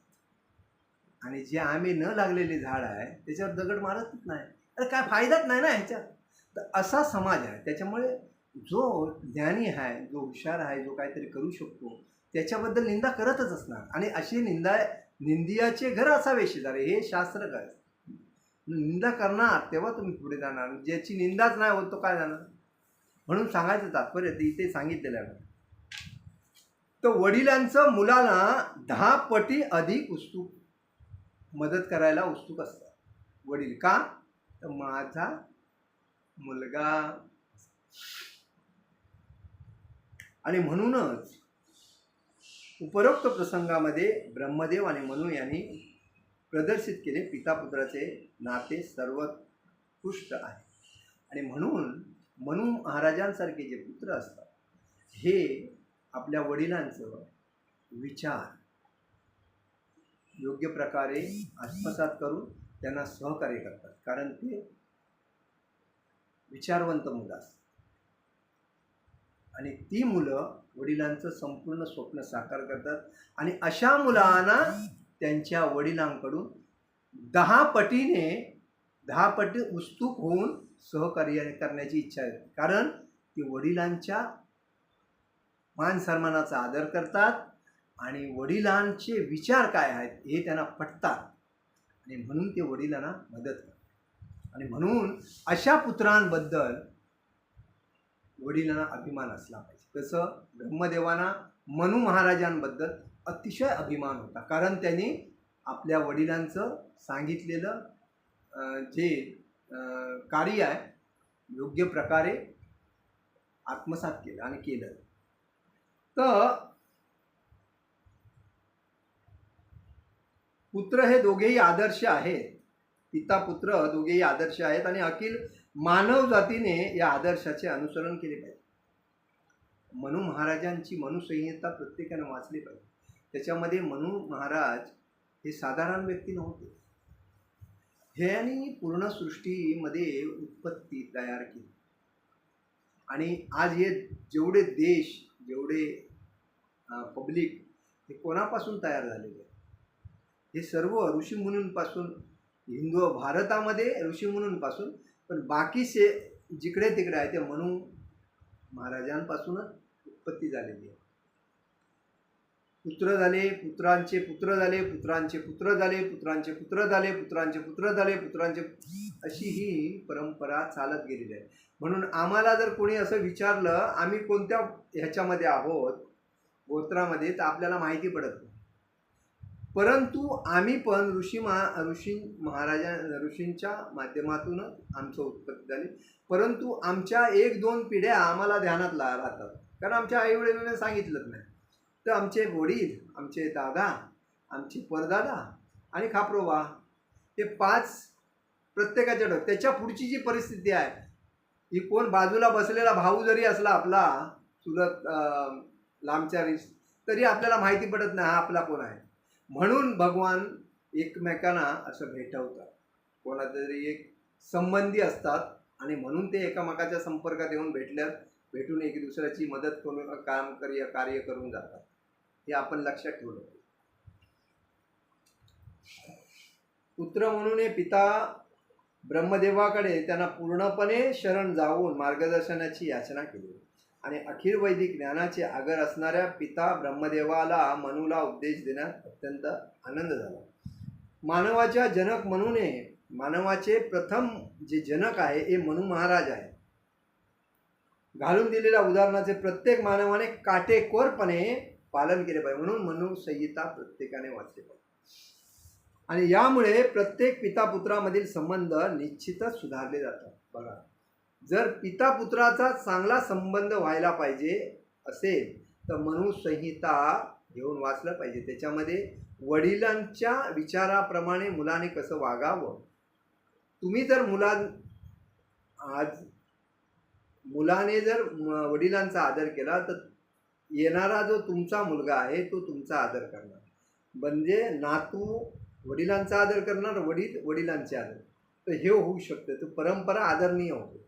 आणि जे आंबे न लागलेले झाड आहे त्याच्यावर दगड मारतच नाही. अरे काय फायदाच नाही ना ह्याच्यात. तर असा समाज आहे. त्याच्यामुळे जो ज्ञानी आहे, जो हुशार आहे, जो काहीतरी करू शकतो, त्याच्याबद्दल निंदा करतच असणार. आणि अशी निंदियाचे घर असावे शेजारी, हे शास्त्र काय. निंदा करणार तेव्हा तुम्ही पुढे जाणार, ज्याची निंदाच नाही होत तो काय जाणार. म्हणून सांगायचं तात्पर्य ते इथे सांगितलेलं आहे. तर वडिलांचं मुलाला 10 पटी अधिक उत्सुक मदत करायला उत्सुक असतात. वडील का, तर माझा मुलगा. आणि म्हणूनच उपरोक्त प्रसंगामध्ये ब्रह्मदेव आणि मनु यांनी प्रदर्शित केले पिता पुत्राचे नाते सर्वोत्कृष्ट आहे. आणि म्हणून मनु महाराजांसारखे जे पुत्र असतात हे आपल्या वडिलांचं विचार योग्य प्रकारे आत्मसात करून त्यांना सहकार्य करतात, कारण ते विचारवंत मुलं असतात. आणि ती मुलं वडिलांचं संपूर्ण स्वप्न साकार करतात. आणि अशा मुलांना त्यांच्या वडिलांकडून 10 पटी उत्सुक होऊन सहकार्य करण्याची इच्छा आहे, कारण ते वडिलांच्या मान सन्मानाचा आदर करतात आणि वडिलांचे विचार काय आहेत हे त्यांना पटतात, आणि म्हणून ते वडिलांना मदत करतात. आणि म्हणून अशा पुत्रांबद्दल वडिलांना अभिमान असला पाहिजे. तसं ब्रह्मदेवांना मनु महाराजांबद्दल अतिशय अभिमान होता, कारण त्यांनी आपल्या वडिलांचं सांगितलेलं जे कार्य आहे योग्य प्रकारे आत्मसात केलं आणि केलं. तर पुत्र हे दोघेही आदर्श आहेत, पिता पुत्र दोघेही आदर्श आहेत, आणि अखिल मानव जातीने या आदर्शाचे अनुसरण केले पाहिजे. मनु महाराजांची मनुसंहिता प्रत्येकाने वाचली पाहिजे. त्याच्यामध्ये मनु महाराज हे साधारण व्यक्ती नव्हते. ह्यांनी पूर्ण सृष्टीमध्ये उत्पत्ती तयार केली. आणि आज हे जेवढे देश, जेवढे पब्लिक हे कोणापासून तयार झालेले, हे सर्व ऋषीमुनींपासून. हिंदू भारतामध्ये ऋषीमुनींपासून, पण बाकीचे जिकडे तिकडे आहे ते मनु महाराजांपासूनच उत्पत्ती झालेली आहे. पुत्र झाले, पुत्रांचे पुत्र झाले, पुत्रांचे पुत्र झाले, पुत्रांचे पुत्र झाले, पुत्रांचे पुत्र झाले, पुत्रांचे, अशी ही परंपरा चालत गेलेली आहे. म्हणून आम्हाला जर कोणी असं विचारलं आम्ही कोणत्या ह्याच्यामध्ये आहोत गोत्रामध्ये, तर आपल्याला माहिती पडत नाही. परंतु आम्ही पण ऋषींच्या माध्यमातूनच आमचं उत्पत्ती झाली. परंतु आमच्या 1-2 पिढ्या आम्हाला ध्यानात राहतात, कारण आमच्या आईवडिलांनी सांगितलंच नाही. तर आमचे वडील, आमचे दादा, आमचे परदादा आणि खापरोबा हे 5 प्रत्येकाच्या डोक्यात. त्याच्या पुढची जी परिस्थिती आहे, ही कोण बाजूला बसलेला भाऊ जरी असला आपला चुलत लांबच्या तरी आपल्याला माहिती पडत नाही हा आपला कोण आहे. म्हणून भगवान एकमेकांना असं भेटवतात, कोणाचा तरी एक संबंधी असतात, आणि म्हणून ते एकमेकाच्या संपर्कात येऊन भेटून एक दुसऱ्याची मदत करून कार्य करून जातात. हे आपण लक्षात ठेवलं. पुत्र म्हणून पिता ब्रह्मदेवाकडे त्यांना पूर्णपणे शरण जाऊन मार्गदर्शनाची याचना केली. आणि अखिल वैदिक ज्ञानाचे आगर असणाऱ्या पिता ब्रह्मदेवाला मनूला उपदेश देण्यात अत्यंत आनंद झाला. मानवाच्या जनक मनूने, मानवाचे प्रथम जे जनक आहे हे मनू महाराज आहे. घालून दिलेल्या उदाहरणाचे प्रत्येक मानवाने काटेकोरपणे पालन केले पाहिजे. म्हणून मनु संहिता प्रत्येकाने वाचले पाहिजे. आणि यामुळे प्रत्येक पिता पुत्रामधील संबंध निश्चितच सुधारले जातात. बघा, जर पिता पुत्राचा चांगला संबंध व्हायला पाहिजे असेल तर मनु संहिता घेऊन वाचलं पाहिजे. त्याच्यामध्ये वडिलांच्या विचाराप्रमाणे मुलाने कसं वागावं. तुम्ही जर मुलाने जर वडिलांचा आदर केला तर येणारा जो तुमचा मुलगा आहे तो तुमचा आदर करणार. म्हणजे नातू वडिलांचा आदर करणार, वडील वडिलांचे आदर, तर हे होऊ शकतं. तो परंपरा आदरणीय होतो.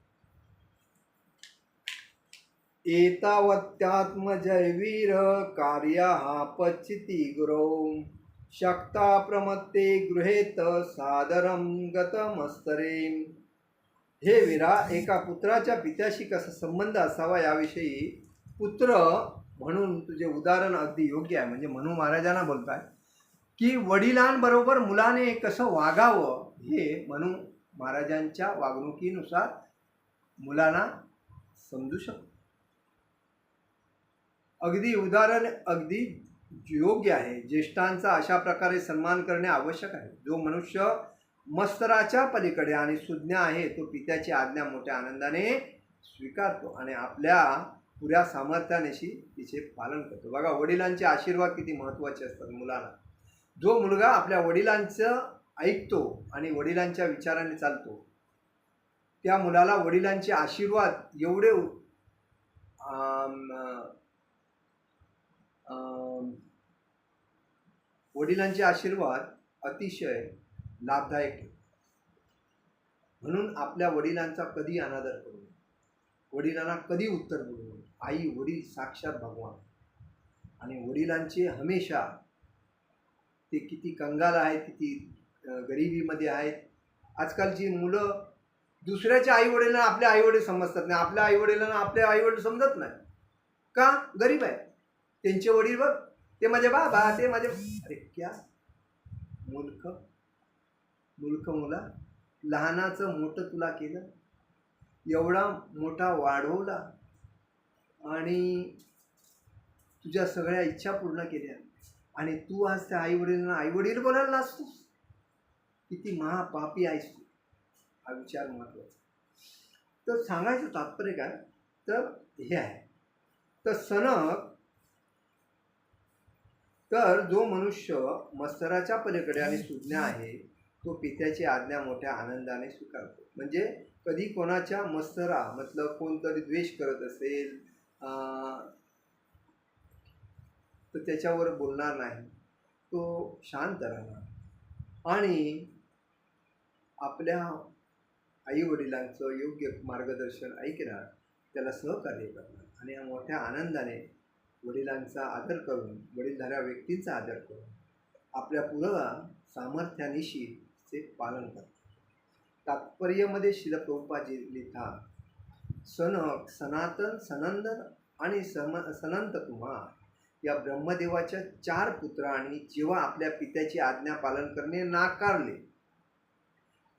एतावत्यात्मजयवीर कार्या पच्चिती गुरौ शक्ता प्रमत्ते गृहेत सादरम गतमस्तरे. हे वीरा, एका पुत्राच्या पित्याशी कसा संबंध असावा याविषयी पुत्र म्हणून तुझे उदाहरण अगदी योग्य आहे. म्हणजे मनू महाराजांना बोलताय की वडिलांबरोबर मुलाने कसं वागावं हे मनू महाराजांच्या वागणुकीनुसार मुलांना समजू शकतो. अगदी उदाहरण अगदी योग्य आहे. ज्येष्ठांचा अशा प्रकारे सन्मान करणे आवश्यक आहे. जो मनुष्य मस्तराच्या पलीकडे आणि सुज्ञ आहे तो पित्याची आज्ञा मोठ्या आनंदाने स्वीकारतो आणि आपल्या पुऱ्या सामर्थ्यानेशी तिचे पालन करतो. बघा, वडिलांचे आशीर्वाद किती महत्त्वाचे असतात मुलांना. जो मुलगा आपल्या वडिलांचं ऐकतो आणि वडिलांच्या विचाराने चालतो त्या मुलाला वडिलांचे आशीर्वाद एवढे वडिलांचे आशीर्वाद अतिशय लाभदायक. म्हणून आपल्या वडिलांचा कधी अनादर करू नये. वडिलांना कधी उत्तर बोलू नये. आई वडील साक्षात भगवान. आणि वडिलांचे हमेशा, ते किती कंगाल आहेत, किती गरिबीमध्ये आहेत. आजकालची मुलं दुसऱ्याच्या आईवडिलांना आपल्या आईवडील समजतात नाही, आपल्या आईवडिलांना आपल्या आईवडील समजत नाही. का? गरीब आहे. त्यांचे वडील बघ, ते माझे बाबा, ते माझे. अरे क्या मूर्ख मुला, लहानाचं मोठं तुला केलं, एवढा मोठा वाढवला आणि तुझ्या सगळ्या इच्छा पूर्ण केल्या आणि तू आज त्या आईवडिलांना आईवडील बोलायला लागतोस. किती महापापी आहेस तू. हा विचार महत्वाचा. तर सांगायचं तात्पर्य काय तर हे आहे. तर सनक, तर जो मनुष्य मस्तराच्या पलीकडे आणि सुज्ञ आहे तो पित्याची आज्ञा मोठ्या आनंदाने स्वीकारतो. म्हणजे कधी कोणाच्या मस्तरा मतलब कोणतरी द्वेष करत असेल तर त्याच्यावर बोलणार नाही, तो शांत राहणार आणि आपल्या आईवडिलांचं योग्य मार्गदर्शन ऐकणार, त्याला सहकार्य करणार आणि मोठ्या आनंदाने वडिलांचा आदर करून, वडीलधाऱ्या व्यक्तींचा आदर करून आपल्या पुरा सामर्थ्यानिशी ते पालन करतात. तात्पर्यामध्ये श्रील प्रभुपादजी लिहितात, सनक, सनातन, सनंदन आणि सनंत कुमार या ब्रह्मदेवाच्या 4 पुत्रांनी जेव्हा आपल्या पित्याची आज्ञा पालन करणे नाकारले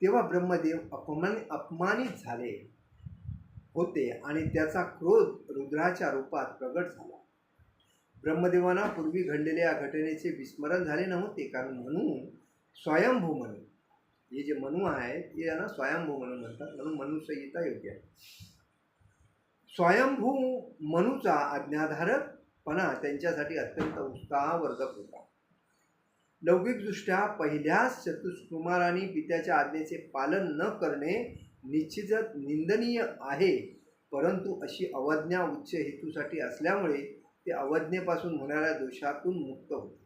तेव्हा ब्रह्मदेव अपमानित झाले होते आणि त्याचा क्रोध रुद्राच्या रूपात प्रगट झाला. ब्रह्मदेवांना पूर्वी घडलेल्या या घटनेचे विस्मरण झाले नव्हते, कारण म्हणून स्वयंभू मनू, हे जे मनू आहेत हे यांना स्वयंभू मनू म्हणतात. म्हणून मनु संहिता योग्य आहे. स्वयंभू मनूचा आज्ञाधारकपणा त्यांच्यासाठी अत्यंत उत्साहवर्धक होता. लौकिकदृष्ट्या पहिल्याच चतुष्कुमारांनी पित्याच्या आज्ञेचे पालन न करणे निश्चितच निंदनीय आहे, परंतु अशी अवज्ञा उच्च हेतूसाठी असल्यामुळे ते अवज्ञेपासून होणाऱ्या दोषातून मुक्त होते.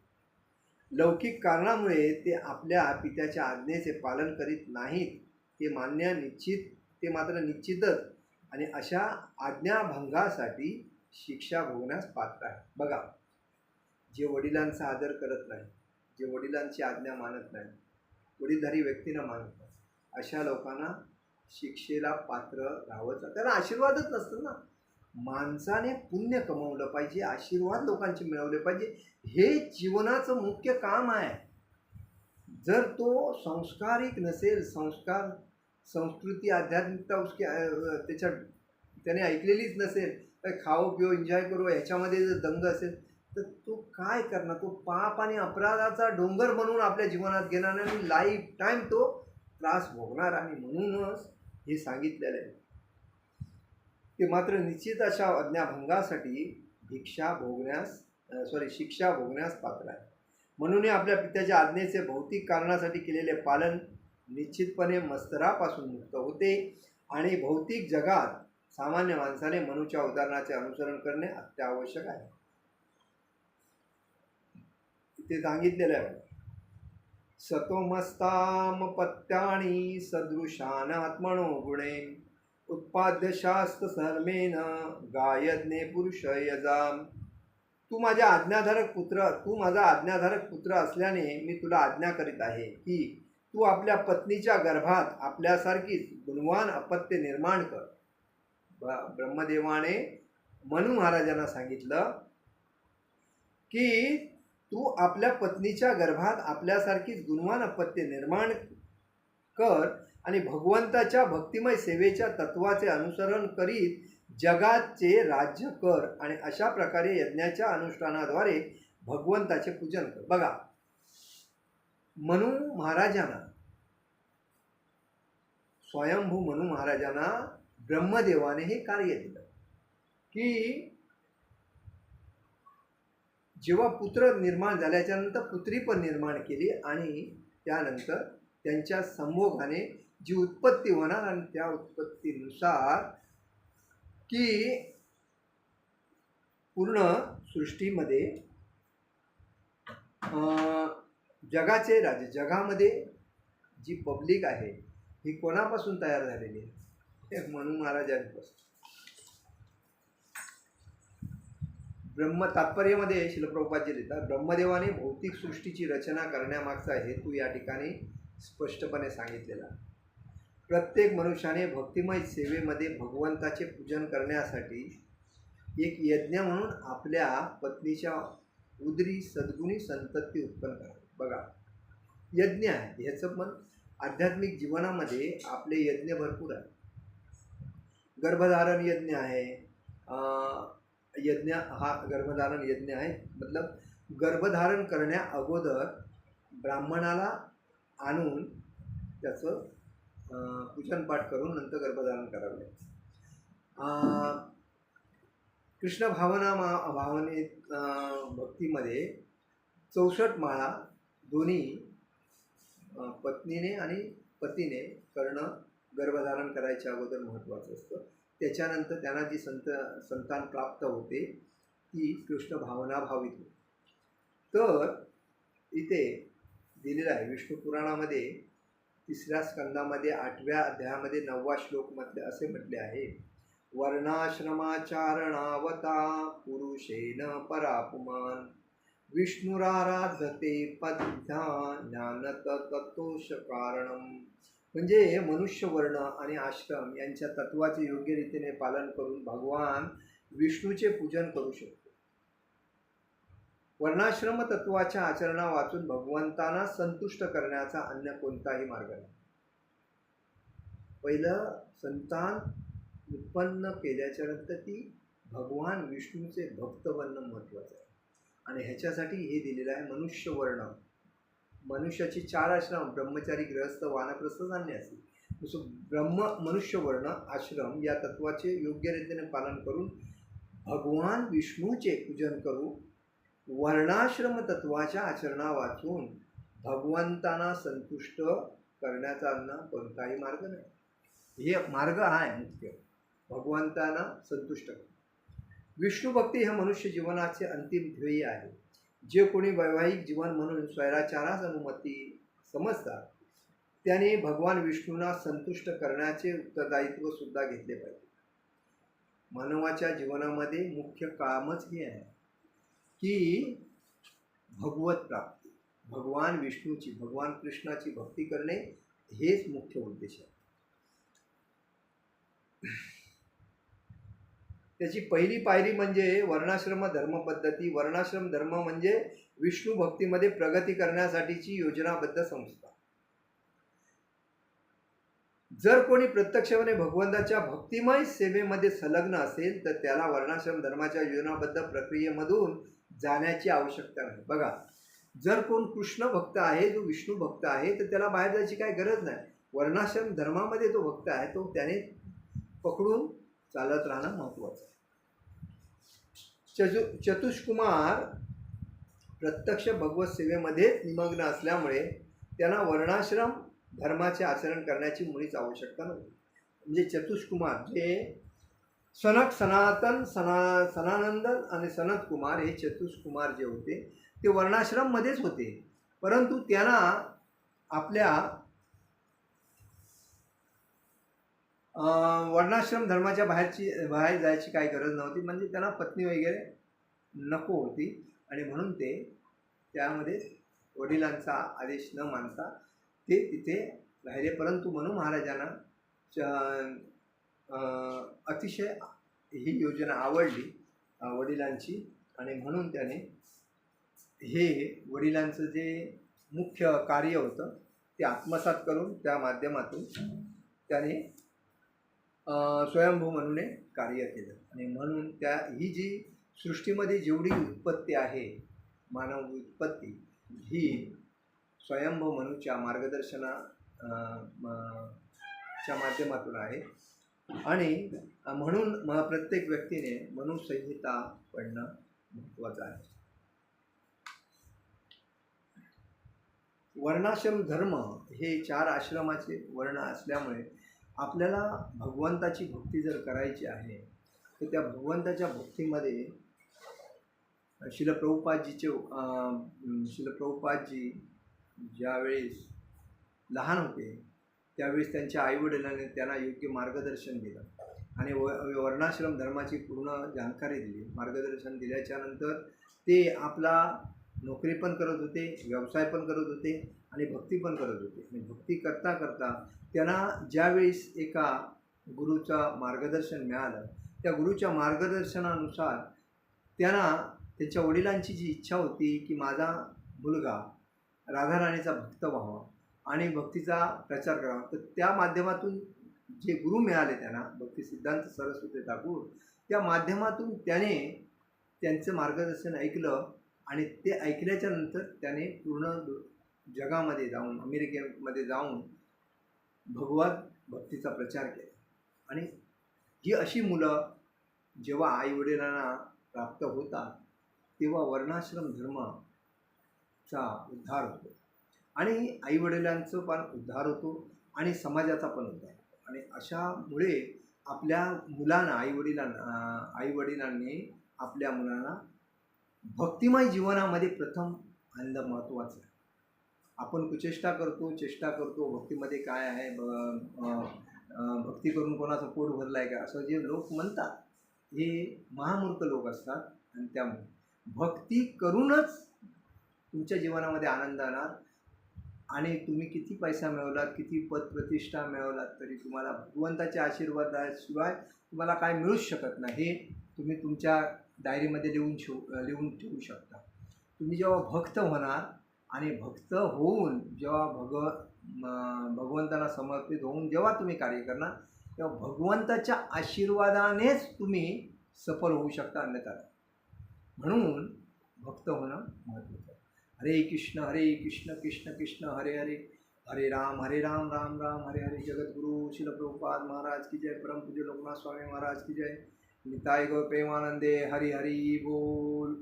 लौकिक कारणामुळे ते आपल्या पित्याच्या आज्ञेचे पालन करीत नाहीत ते मात्र निश्चितच आणि अशा आज्ञाभंगासाठी शिक्षा भोगण्यास पात्र आहे. बघा, जे वडिलांचा आदर करत नाही, जे वडिलांची आज्ञा मानत नाही, वडीलधारी व्यक्तींना मानत नाही, अशा लोकांना शिक्षेला पात्र राहावंच. त्याला आशीर्वादच नसतं ना. माणसाने पुण्य कमवलं पाहिजे, आशीर्वाद लोकांचे मिळवले पाहिजे, हे जीवनाचं मुख्य काम आहे. जर तो संस्कारिक नसेल, संस्कृती आध्यात्मिकता उसकी त्याच्या त्याने ऐकलेलीच नसेल, काय खाओ पिओ एन्जॉय करू ह्याच्यामध्ये जर दंग असेल तर तो काय करणार? तो पाप आणि अपराधाचा डोंगर बनवून आपल्या जीवनात घेणार आणि लाईफ टाईम तो त्रास भोगणार. आणि म्हणूनच हे सांगितलेलं आहे ते मात्र निश्चित अशा आज्ञाभंगासाठी शिक्षा भोगण्यास पात्र आहे. म्हणून आपल्या पित्याच्या आज्ञेचे भौतिक कारणासाठी केलेले पालन निश्चितपणे मत्सरापासून मुक्त होते आणि भौतिक जगात सामान्य माणसाने मनुच्या उदाहरणाचे अनुसरण करणे अत्यावश्यक आहे. ते सांगितलेलं आहे, सतोमस्तामपत्यानि सदृशानात्मनो गुणे उत्पाद्यशास्त्र धर्मेन गायज्ञे पुरुष यजाम. तू माझा आज्ञाधारक पुत्र असल्याने मी तुला आज्ञा करीत आहे की तू आपल्या पत्नीच्या गर्भात आपल्यासारखीच गुणवान अपत्य निर्माण कर. ब्रह्मदेवाने मनु महाराजांना सांगितलं की तू आपल्या पत्नीच्या गर्भात आपल्यासारखीच गुणवान अपत्य निर्माण कर आणि भगवंताच्या भक्तिमय सेवेच्या तत्वाचे अनुसरण करीत जगाचे राज्य कर आणि अशा प्रकारे यज्ञाच्या अनुष्ठानाद्वारे भगवंताचे पूजन कर. बघा, मनु महाराजांना, स्वयंभू मनु महाराजांना ब्रह्मदेवाने हे कार्य दिलं की जेव्हा पुत्र निर्माण झाल्याच्या नंतर पुत्री पण निर्माण केली आणि त्यानंतर त्यांच्या संभोगाने जी उत्पत्ती होणार आणि त्या उत्पत्तीनुसार की पूर्ण सृष्टीमध्ये जगाचे राज्य, जगामध्ये जी पब्लिक आहे ही कोणापासून तयार झालेली आहे? हे मनु महाराजांपासून. तात्पर्यामध्ये श्रील प्रभुपादजी लिहितात, ब्रह्मदेवाने भौतिक सृष्टीची रचना करण्यामागचा हेतू या ठिकाणी स्पष्टपणे सांगितलेला. प्रत्येक मनुष्याने भक्तिमय सेवेमध्ये भगवंताचे पूजन करण्यासाठी एक यज्ञ म्हणून आपल्या पत्नीच्या उदरी सद्गुणी संतती उत्पन्न करावी. बघा, यज्ञ आहे, ह्याचं पण आध्यात्मिक जीवनामध्ये आपले यज्ञ भरपूर आहे. गर्भधारण यज्ञ आहे, गर्भधारण यज्ञ आहे. मतलब गर्भधारण करण्या अगोदर ब्राह्मणाला आणून त्याचं पूजनपाठ करून नंतर गर्भधारण करावे. कृष्ण भावनेत भक्तीमध्ये 64 माळा दोन्ही पत्नीने आणि पतीने करणं गर्भधारण करायच्या अगोदर महत्त्वाचं असतं. त्याच्यानंतर त्यांना जी संतान प्राप्त होते ती कृष्ण भावना भावित होते. तर इथे दिलेलं आहे विष्णू पुराणामध्ये 3ऱ्या स्कंदामध्ये 8व्या अध्यायामध्ये 9वा श्लोकमध्ये असे म्हटले आहे, वर्णाश्रमाचारणावता पुरुषेण परापुमान विष्णुराराधते पद्ध्या ज्ञानत तत्तोष कारणम. म्हणजे मनुष्य वर्ण आणि आश्रम यांच्या तत्वाचे योग्य रीतीने पालन करून भगवान विष्णूचे पूजन करू शकतो. वर्णाश्रम तत्वाच्या आचरणा वाचून भगवंतांना संतुष्ट करण्याचा अन्य कोणताही मार्ग नाही. पहिलं संतान उत्पन्न केल्याच्या नंतर ती भगवान विष्णूचे भक्त बनणं महत्त्वाचं आहे आणि ह्याच्यासाठी हे दिलेलं आहे मनुष्य वर्ण. मनुष्याची 4 आश्रम, ब्रह्मचारी, गृहस्थ, वानप्रस्थ, संन्यासी. मनुष्य वर्ण आश्रम या तत्वाचे योग्य रीतीने पालन करून भगवान विष्णूचे पूजन करू. वर्णाश्रम तत्वाच्या आचरणा वाचून भगवंतांना संतुष्ट करण्याचा कोणताही मार्ग नाही. हे मार्ग आहे मुख्य, भगवंतांना संतुष्ट करणे. विष्णू भक्ती हे मनुष्य जीवनाचे अंतिम ध्येय आहे. जे कोणी वैवाहिक जीवन म्हणून स्वैराचारास अनुमती समजतात त्याने भगवान विष्णूंना संतुष्ट करण्याचे उत्तरदायित्व सुद्धा घेतले पाहिजे. मानवाच्या जीवनामध्ये मुख्य कामच हे आहे की भगवत प्राप्ती, भगवान विष्णूची, भगवान कृष्णाची भक्ती करणे हेच मुख्य उद्देश आहे. त्याची पहिली पायरी म्हणजे वर्णाश्रम धर्मपद्धती. वर्णाश्रम धर्म म्हणजे विष्णू भक्तीमध्ये प्रगती करण्यासाठीची योजनाबद्ध संस्था. जर कोणी प्रत्यक्षपणे भगवंताच्या भक्तिमय सेवेमध्ये संलग्न असेल तर त्याला वर्णाश्रम धर्माच्या योजनाबद्ध प्रक्रियेमधून जाण्याची आवश्यकता नाही. बघा, जर कोण कृष्ण भक्त आहे, जो विष्णू भक्त आहे, तर त्याला बाहेर जायची काही गरज नाही. वर्णाश्रम धर्मामध्ये तो भक्त आहे, तो त्याने पकडून चालत राहणं महत्त्वाचं आहे. चतुष्कुमार प्रत्यक्ष भगवत सेवेमध्ये निमग्न असल्यामुळे त्यांना वर्णाश्रम धर्माचे आचरण करण्याची मुळीच आवश्यकता नव्हती. म्हणजे चतुष्कुमार जे सनक, सनातन, सनानंद आणि सनत कुमार हे चतुष्कुमार जे होते ते वर्णाश्रममध्येच होते, परंतु त्यांना आपल्या वर्णाश्रम धर्माच्या बाहेर जायची काही गरज नव्हती. म्हणजे त्यांना पत्नी वगैरे नको होती आणि म्हणून ते त्यामध्ये वडिलांचा आदेश न मानता ते तिथे राहिले. परंतु मनू महाराजांना अतिशय ही योजना आवडली वडिलांची आणि म्हणून त्याने हे वडिलांचं जे मुख्य कार्य होतं ते आत्मसात करून त्या माध्यमातून त्याने स्वयंभू म्हणून कार्य केलं. आणि म्हणून ही जी सृष्टीमध्ये जेवढी उत्पत्ती आहे, मानव उत्पत्ती, ही स्वयंभू मनूच्या मार्गदर्शनाच्या माध्यमातून आहे. आणि म्हणून प्रत्येक व्यक्तीने मनुसंहिता पडणं महत्त्वाचं आहे. वर्णाश्रम धर्म हे 4 आश्रमाचे वर्ण असल्यामुळे आपल्याला भगवंताची भक्ती जर करायची आहे तर त्या भगवंताच्या भक्तीमध्ये श्रील प्रभुपादजी ज्यावेळेस लहान होते त्यावेळेस त्यांच्या आईवडिलांनी त्यांना योग्य मार्गदर्शन दिलं आणि वर्णाश्रम धर्माची पूर्ण जानकारी दिली. मार्गदर्शन दिल्याच्यानंतर ते आपला नोकरी पण करत होते, व्यवसाय पण करत होते आणि भक्ती पण करत होते. आणि भक्ती करता करता त्यांना ज्यावेळेस एका गुरुचं मार्गदर्शन मिळालं, त्या गुरुच्या मार्गदर्शनानुसार त्यांना त्यांच्या वडिलांची जी इच्छा होती की माझा मुलगा राधाराणीचा भक्त व्हावा आणि भक्तीचा प्रचार करावा, तर त्या माध्यमातून जे गुरु मिळाले त्यांना भक्ती सिद्धांत सरस्वती ठाकूर, त्या माध्यमातून त्याने त्यांचं मार्गदर्शन ऐकलं आणि ते ऐकल्याच्या नंतर त्याने पूर्ण जगामध्ये जाऊन, अमेरिकेमध्ये जाऊन भगवत भक्तीचा प्रचार केला. आणि ही अशी मुलं जेव्हा आईवडिलांना प्राप्त होतात तेव्हा वर्णाश्रम धर्माचा उद्धार होतो आणि आईवडिलांचं पण उद्धार होतो आणि समाजाचा पण उद्धार होतो. आणि अशामुळे आपल्या मुलांना आईवडिलांनी आपल्या मुलांना भक्तिमय जीवनामध्ये प्रथम आणलं महत्त्वाचं आहे. आपण कुचेष्टा करतो भक्तीमध्ये काय आहे, भक्ती करून कोणाचं पोट भरलं आहे का, असं जे लोक म्हणतात हे महामूर्ख लोक असतात. आणि त्यामुळे भक्ती करूनच तुमच्या जीवनामध्ये आनंद येणार. आणि तुम्ही किती पैसा मिळवलात, किती पद प्रतिष्ठा मिळवलात तरी तुम्हाला भगवंताच्या आशीर्वादाशिवाय तुम्हाला काय मिळूच शकत नाही. हे तुम्ही तुमच्या डायरीमध्ये लिहून ठेवू शकता. तुम्ही जेव्हा भक्त होणार आणि भक्त होऊन जेव्हा भगवंताला समर्पित होऊन जेव्हा तुम्ही कार्य करणार तेव्हा भगवंताच्या आशीर्वादानेच तुम्ही सफल होऊ शकता, अन्यथा. म्हणून भक्त होणं महत्त्वाचं आहे. हरे कृष्ण कृष्ण कृष्ण हरे हरे, हरे राम राम राम हरे हरे. जगद्गुरु श्रील प्रभुपाद महाराज की जय. परम पूज्य लोकनाथ स्वामी महाराज की जय. निताय गौर प्रेमानंदे. हरि हरि बोल.